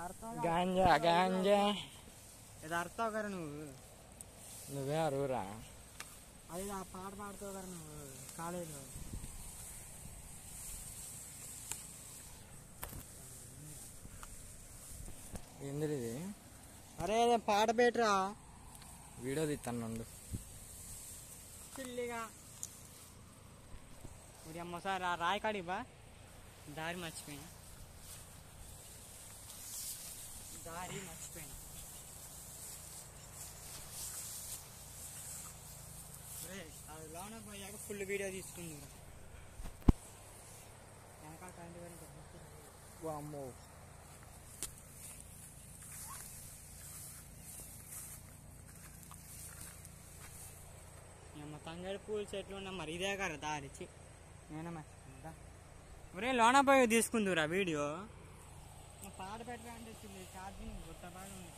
गांजा गांजा ఇది అర్థావు కదా నువ్వే అరువురా అది ఆ పాట పాడుతావు కదా నువ్వు కాలేజీలో ఏంది ఇది అరే పాట పెట్టరా వీడియో తీస్తాను చిల్లిగా ఇప్పుడు అమ్మసారి ఆ రాయి కాడి బా దారి మర్చిపోయినా అది లోన పోయాక ఫుల్ వీడియో తీసుకుంది వెనకాల కరెంట్ వామ్మో అమ్మ తంగడి పూల చెట్లు ఉన్నా మరి ఇదే కదా దారిచి నేనే మర్చిపోయిందా ఒరే లోన పోయి తీసుకుందురా వీడియో పాట పెట్టరా అంటే ఛార్జింగ్ గుట్ట బాగా ఉంది